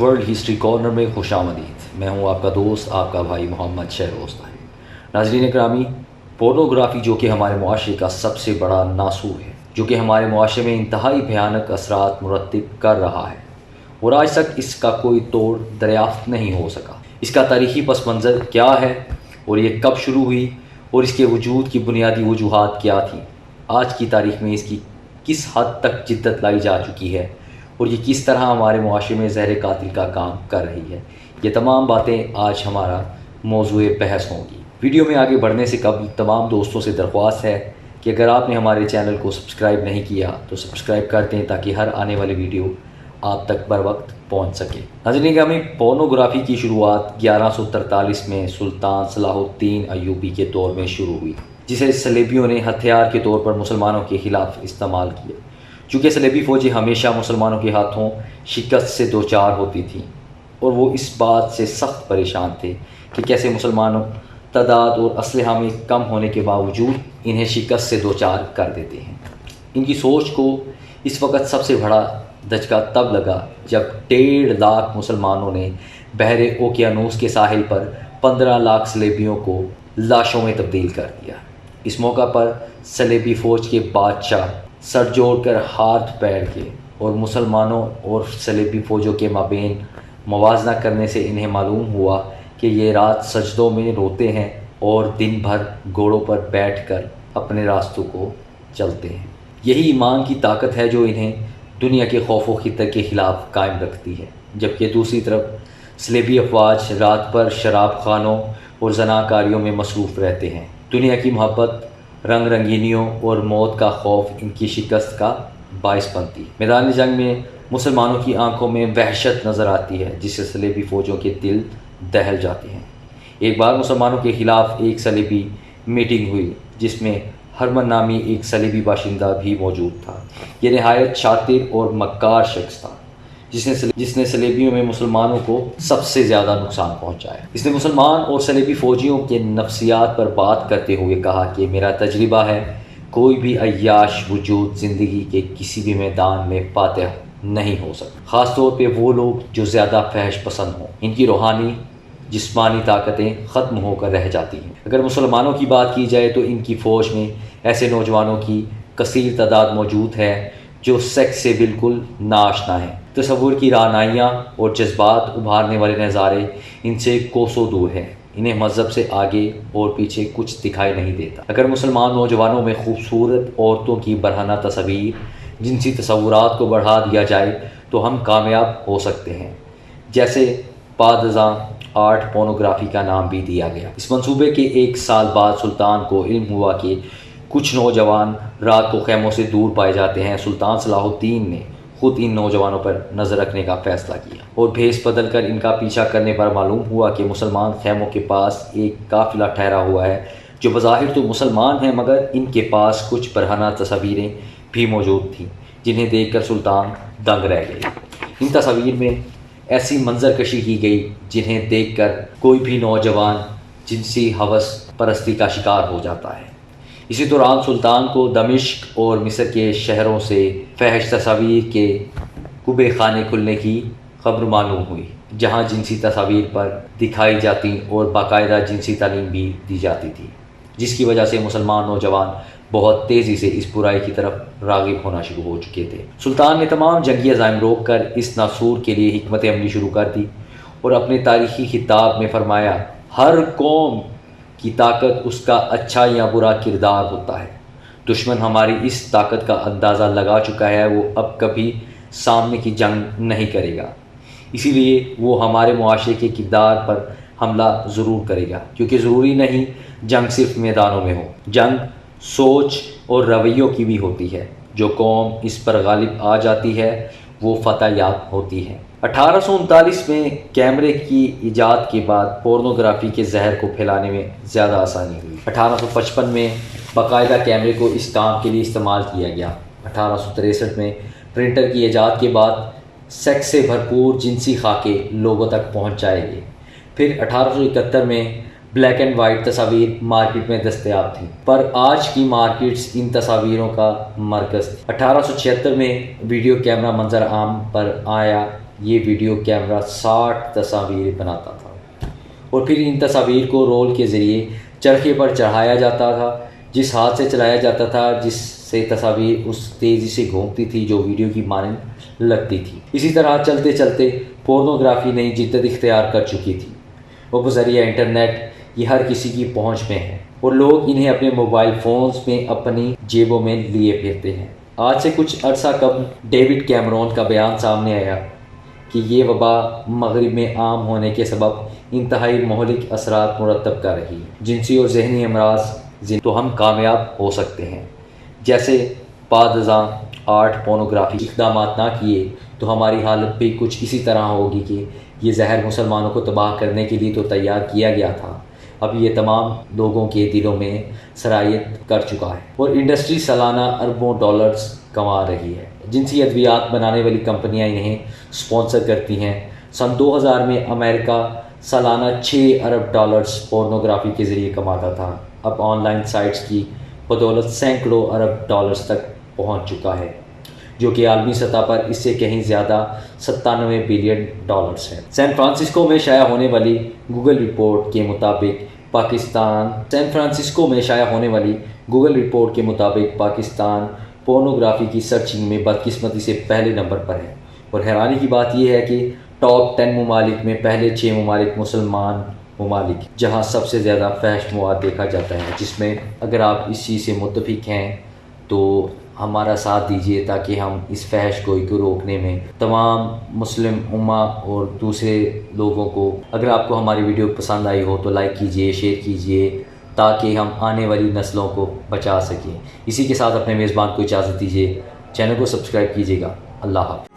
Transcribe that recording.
World history corner میں خوش آمدید۔ میں ہوں آپ کا دوست، آپ کا بھائی محمد شہروز طاہر۔ ناظرین گرامی، پورنوگرافی جو کہ ہمارے معاشرے کا سب سے بڑا ناسور ہے، جو کہ ہمارے معاشرے میں انتہائی بھیانک اثرات مرتب کر رہا ہے اور آج تک اس کا کوئی توڑ دریافت نہیں ہو سکا۔ اس کا تاریخی پس منظر کیا ہے اور یہ کب شروع ہوئی اور اس کے وجود کی بنیادی وجوہات کیا تھیں، آج کی تاریخ میں اس کی کس حد تک جدت لائی جا چکی ہے اور یہ کس طرح ہمارے معاشرے میں زہر قاتل کا کام کر رہی ہے، یہ تمام باتیں آج ہمارا موضوع بحث ہوں گی۔ ویڈیو میں آگے بڑھنے سے قبل تمام دوستوں سے درخواست ہے کہ اگر آپ نے ہمارے چینل کو سبسکرائب نہیں کیا تو سبسکرائب کر دیں تاکہ ہر آنے والی ویڈیو آپ تک بر وقت پہنچ سکے۔ ناظرین گرامی، پورنوگرافی کی شروعات 1143 میں سلطان صلاح الدین ایوبی کے دور میں شروع ہوئی، جسے صلیبیوں نے ہتھیار کے طور پر مسلمانوں کے خلاف استعمال کیا۔ چونکہ صلیبی فوجیں ہمیشہ مسلمانوں کے ہاتھوں شکست سے دوچار ہوتی تھیں اور وہ اس بات سے سخت پریشان تھے کہ کیسے مسلمانوں تعداد اور اسلحہ میں کم ہونے کے باوجود انہیں شکست سے دوچار کر دیتے ہیں۔ ان کی سوچ کو اس وقت سب سے بڑا دھچکا تب لگا جب 1.5 لاکھ مسلمانوں نے بحر اوقیانوس کے ساحل پر 15 لاکھ صلیبیوں کو لاشوں میں تبدیل کر دیا۔ اس موقع پر صلیبی فوج کے بادشاہ سر جوڑ کر ہاتھ پیر کے اور مسلمانوں اور صلیبی فوجوں کے مابین موازنہ کرنے سے انہیں معلوم ہوا کہ یہ رات سجدوں میں روتے ہیں اور دن بھر گھوڑوں پر بیٹھ کر اپنے راستوں کو چلتے ہیں۔ یہی ایمان کی طاقت ہے جو انہیں دنیا کے خوف و خطر کے خلاف قائم رکھتی ہے، جبکہ دوسری طرف صلیبی افواج رات بھر شراب خانوں اور زناکاریوں میں مصروف رہتے ہیں۔ دنیا کی محبت، رنگ رنگینیوں اور موت کا خوف ان کی شکست کا باعث بنتی ہے۔ میدان جنگ میں مسلمانوں کی آنکھوں میں وحشت نظر آتی ہے جس سے صلیبی فوجوں کے دل دہل جاتے ہیں۔ ایک بار مسلمانوں کے خلاف ایک صلیبی میٹنگ ہوئی جس میں ہرمن نامی ایک صلیبی باشندہ بھی موجود تھا۔ یہ نہایت شاطر اور مکار شخص تھا جس نے صلیبیوں میں مسلمانوں کو سب سے زیادہ نقصان پہنچایا۔ اس نے مسلمان اور صلیبی فوجیوں کے نفسیات پر بات کرتے ہوئے کہا کہ میرا تجربہ ہے کوئی بھی عیاش وجود زندگی کے کسی بھی میدان میں فاتح نہیں ہو سکتا، خاص طور پہ وہ لوگ جو زیادہ فحش پسند ہوں۔ ان کی روحانی جسمانی طاقتیں ختم ہو کر رہ جاتی ہیں۔ اگر مسلمانوں کی بات کی جائے تو ان کی فوج میں ایسے نوجوانوں کی کثیر تعداد موجود ہے جو سیکس سے بالکل ناآشنا ہیں۔ تصور کی رعنائیاں اور جذبات ابھارنے والے نظارے ان سے کوسوں دور ہیں۔ انہیں مذہب سے آگے اور پیچھے کچھ دکھائی نہیں دیتا۔ اگر مسلمان نوجوانوں میں خوبصورت عورتوں کی برہنہ تصاویر، جنسی تصورات کو بڑھا دیا جائے تو ہم کامیاب ہو سکتے ہیں، جیسے بعد ازاں آرٹ پورنوگرافی کا نام بھی دیا گیا۔ اس منصوبے کے 1 سال بعد سلطان کو علم ہوا کہ کچھ نوجوان رات کو خیموں سے دور پائے جاتے ہیں۔ سلطان صلاح الدین نے خود ان نوجوانوں پر نظر رکھنے کا فیصلہ کیا اور بھیس بدل کر ان کا پیچھا کرنے پر معلوم ہوا کہ مسلمان خیموں کے پاس ایک قافلہ ٹھہرا ہوا ہے جو بظاہر تو مسلمان ہیں مگر ان کے پاس کچھ برہنہ تصاویریں بھی موجود تھیں جنہیں دیکھ کر سلطان دنگ رہ گئے۔ ان تصاویر میں ایسی منظر کشی کی گئی جنہیں دیکھ کر کوئی بھی نوجوان جنسی ہوس پرستی کا شکار ہو جاتا ہے۔ اسی دوران سلطان کو دمشق اور مصر کے شہروں سے فحش تصاویر کے کبے خانے کھلنے کی خبر معلوم ہوئی، جہاں جنسی تصاویر پر دکھائی جاتی اور باقاعدہ جنسی تعلیم بھی دی جاتی تھی، جس کی وجہ سے مسلمان نوجوان بہت تیزی سے اس برائی کی طرف راغب ہونا شروع ہو چکے تھے۔ سلطان نے تمام جنگی عزائم روک کر اس ناسور کے لیے حکمت عملی شروع کر دی اور اپنے تاریخی خطاب میں فرمایا، ہر قوم کی طاقت اس کا اچھا یا برا کردار ہوتا ہے۔ دشمن ہماری اس طاقت کا اندازہ لگا چکا ہے، وہ اب کبھی سامنے کی جنگ نہیں کرے گا، اسی لیے وہ ہمارے معاشرے کے کردار پر حملہ ضرور کرے گا، کیونکہ ضروری نہیں جنگ صرف میدانوں میں ہو، جنگ سوچ اور رویوں کی بھی ہوتی ہے۔ جو قوم اس پر غالب آ جاتی ہے وہ فتح یاب ہوتی ہے۔ 1839 میں کیمرے کی ایجاد کے بعد پورنوگرافی کے زہر کو پھیلانے میں زیادہ آسانی ہوئی۔ 1855 میں باقاعدہ کیمرے کو اس کام کے لیے استعمال کیا گیا۔ 1863 میں پرنٹر کی ایجاد کے بعد سیکس سے بھرپور جنسی خاکے لوگوں تک پہنچائے گئے۔ پھر 1871 میں بلیک اینڈ وائٹ تصاویر مارکیٹ میں دستیاب تھیں، پر آج کی مارکیٹس ان تصاویروں کا مرکز تھی۔ 1876 میں ویڈیو کیمرہ منظر عام پر آیا یہ ویڈیو کیمرہ 60 تصاویر بناتا تھا اور پھر ان تصاویر کو رول کے ذریعے چرخے پر چڑھایا جاتا تھا، جس ہاتھ سے چلایا جاتا تھا جس سے تصاویر اس تیزی سے گھومتی تھی جو ویڈیو کی مانند لگتی تھی۔ اسی طرح چلتے چلتے پورنوگرافی نئی جدت اختیار کر چکی تھی اور بذریعہ انٹرنیٹ یہ ہر کسی کی پہنچ میں ہے اور لوگ انہیں اپنے موبائل فونز میں اپنی جیبوں میں لیے پھرتے ہیں۔ آج سے کچھ عرصہ قبل ڈیوڈ کیمرون کا بیان سامنے آیا کہ یہ وبا مغرب میں عام ہونے کے سبب انتہائی مہلک اثرات مرتب کر رہی ہے۔ جنسی اور ذہنی امراض تو ہم کامیاب ہو سکتے ہیں، جیسے بعد ازاں آرٹ پورنوگرافی اقدامات نہ کیے تو ہماری حالت بھی کچھ اسی طرح ہوگی کہ یہ زہر مسلمانوں کو تباہ کرنے کے لیے تو تیار کیا گیا تھا، اب یہ تمام لوگوں کے دلوں میں سرایت کر چکا ہے اور انڈسٹری سالانہ اربوں ڈالرز کما رہی ہے۔ جنسی ادویات بنانے والی کمپنیاں انہیں سپانسر کرتی ہیں۔ سن 2000 میں امریکہ سالانہ 6 ارب ڈالرز پورنوگرافی کے ذریعے کماتا تھا، اب آن لائن سائٹس کی بدولت سینکڑوں ارب ڈالرز تک پہنچ چکا ہے، جو کہ عالمی سطح پر اس سے کہیں زیادہ 97 بلین ڈالرز ہے۔ سین فرانسسکو میں شائع ہونے والی گوگل رپورٹ کے مطابق پاکستان پورنوگرافی کی سرچنگ میں بدقسمتی سے پہلے نمبر پر ہے، اور حیرانی کی بات یہ ہے کہ ٹاپ 10 ممالک میں پہلے 6 ممالک مسلمان ممالک، جہاں سب سے زیادہ فحش مواد دیکھا جاتا ہے، جس میں اگر آپ اس چیز سے متفق ہیں تو ہمارا ساتھ دیجیے تاکہ ہم اس فحش گوئی کو روکنے میں تمام مسلم امہ اور دوسرے لوگوں کو، اگر آپ کو ہماری ویڈیو پسند آئی ہو تو لائک کیجیے، شیئر کیجیے تاکہ ہم آنے والی نسلوں کو بچا سکیں۔ اسی کے ساتھ اپنے میزبان کو اجازت دیجیے، چینل کو سبسکرائب کیجیے گا۔ اللہ حافظ۔